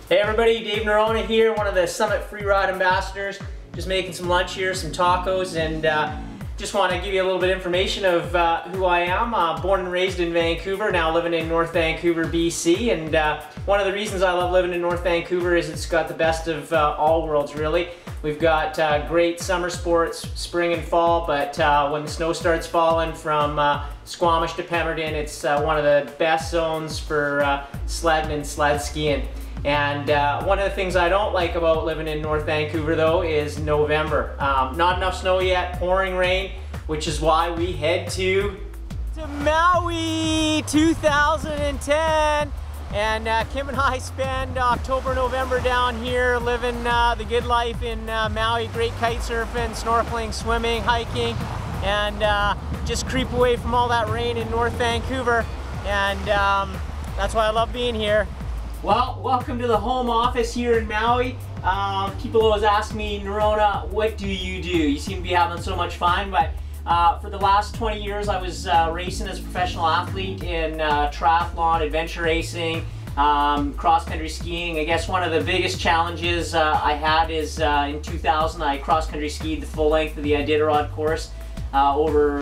Hey everybody, Dave Norona here, one of the Summit FreeRide Ambassadors. Just making some lunch here, some tacos, and just want to give you a little bit of information of who I am. Born and raised in Vancouver, now living in North Vancouver, BC, and one of the reasons I love living in North Vancouver is it's got the best of all worlds, really. We've got great summer sports, spring and fall, but when the snow starts falling from Squamish to Pemberton, it's one of the best zones for sledding and sled skiing. And one of the things I don't like about living in North Vancouver though is November. Not enough snow yet, pouring rain, which is why we head to Maui 2010. And Kim and I spend October, November down here living the good life in Maui. Great kite surfing, snorkeling, swimming, hiking, and just creep away from all that rain in North Vancouver. And that's why I love being here. Well, welcome to the home office here in Maui. People always ask me, Norona, what do? You seem to be having so much fun, but for the last 20 years I was racing as a professional athlete in triathlon, adventure racing, cross-country skiing. I guess one of the biggest challenges I had is in 2000 I cross-country skied the full length of the Iditarod course, over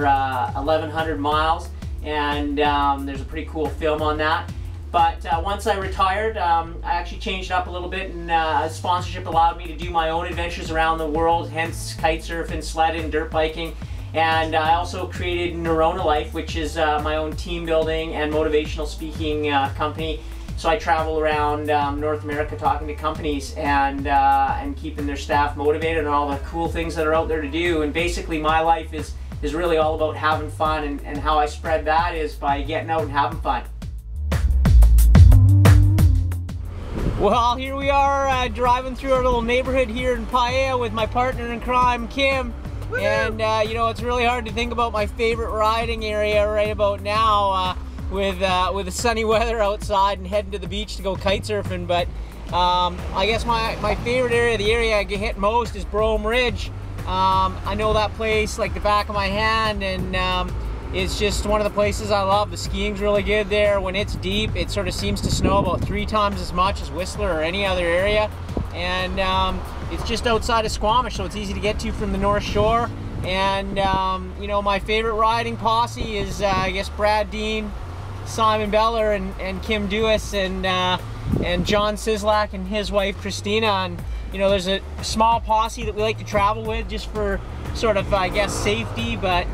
1,100 miles, and there's a pretty cool film on that. But once I retired, I actually changed it up a little bit, and sponsorship allowed me to do my own adventures around the world, hence kite surfing, sledding, dirt biking. And I also created Norona Life, which is my own team building and motivational speaking company. So I travel around North America talking to companies and keeping their staff motivated and all the cool things that are out there to do. And basically my life is really all about having fun, and how I spread that is by getting out and having fun. Well, here we are driving through our little neighborhood here in Paia with my partner in crime, Kim. And you know, it's really hard to think about my favorite riding area right about now with the sunny weather outside and heading to the beach to go kite surfing. But I guess my favorite area, the area I get hit most, is Brome Ridge. I know that place like the back of my hand, and it's just one of the places I love. The skiing's really good there. When it's deep, it sort of seems to snow about 3 times as much as Whistler or any other area. And it's just outside of Squamish, so it's easy to get to from the North Shore. And you know, my favorite riding posse is I guess Brad Dean, Simon Beller, and Kim Dewis, and John Sislak and his wife Christina. And you know, there's a small posse that we like to travel with just for sort of, I guess, safety, but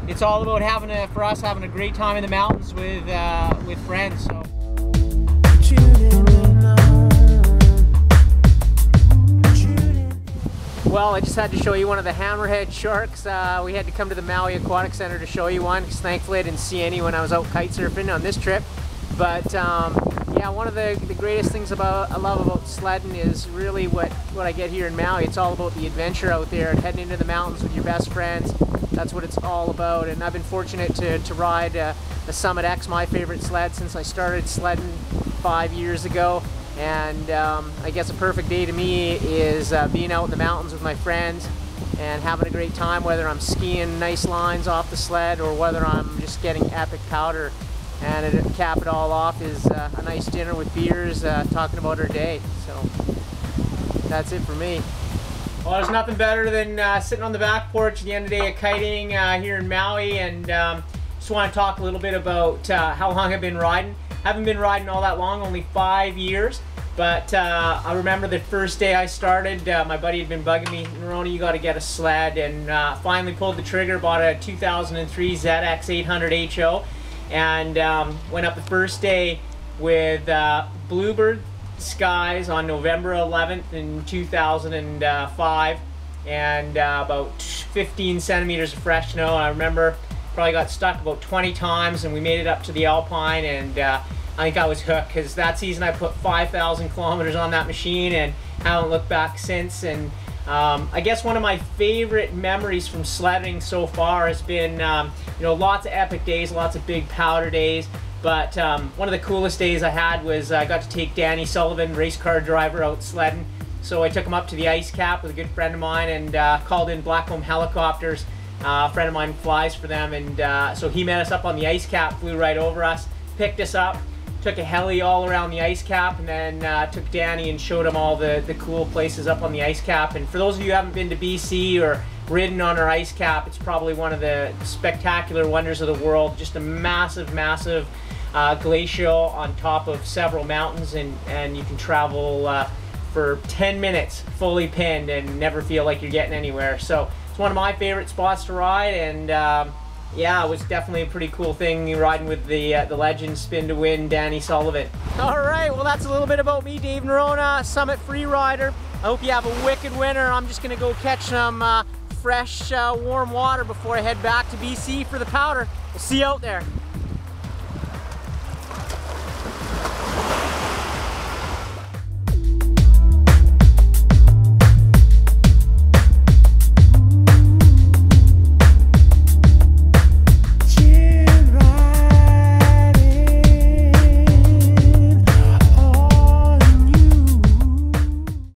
it's all about for us having a great time in the mountains with friends. So. Well, I just had to show you one of the hammerhead sharks. We had to come to the Maui Aquatic Center to show you one, because thankfully I didn't see any when I was out kite surfing on this trip. But yeah, one of the greatest things I love about sledding is really what I get here in Maui. It's all about the adventure out there and heading into the mountains with your best friends. That's what it's all about. And I've been fortunate to ride the Summit X, my favorite sled, since I started sledding 5 years ago. And I guess a perfect day to me is being out in the mountains with my friends and having a great time, whether I'm skiing nice lines off the sled or whether I'm just getting epic powder. And to cap it all off is a nice dinner with beers, talking about our day. So that's it for me. Well, there's nothing better than sitting on the back porch at the end of the day of kiting here in Maui, and just want to talk a little bit about how long I've been riding. I haven't been riding all that long, only 5 years, but I remember the first day I started, my buddy had been bugging me, Norona, you got to get a sled, and finally pulled the trigger, bought a 2003 ZX 800 HO, and went up the first day with Bluebird skies on November 11th in 2005, and about 15 centimeters of fresh snow. And I remember probably got stuck about 20 times, and we made it up to the Alpine, and I think I was hooked, because that season I put 5,000 kilometers on that machine and haven't looked back since. And I guess one of my favorite memories from sledding so far has been you know, lots of epic days, lots of big powder days. But one of the coolest days I had was I got to take Danny Sullivan, race car driver, out sledding. So I took him up to the ice cap with a good friend of mine, and called in Blackcomb Helicopters. A friend of mine flies for them, and so he met us up on the ice cap, flew right over us, picked us up, took a heli all around the ice cap, and then took Danny and showed him all the cool places up on the ice cap. And for those of you who haven't been to BC or ridden on our ice cap, it's probably one of the spectacular wonders of the world. Just a massive, massive glacial on top of several mountains, and you can travel for 10 minutes fully pinned and never feel like you're getting anywhere. So it's one of my favorite spots to ride, and yeah, it was definitely a pretty cool thing riding with the legend spin to win Danny Sullivan. All right, well, that's a little bit about me, Dave Norona, Summit FreeRider. I hope you have a wicked winter. I'm just gonna go catch some fresh warm water before I head back to BC for the powder. We'll see you out there.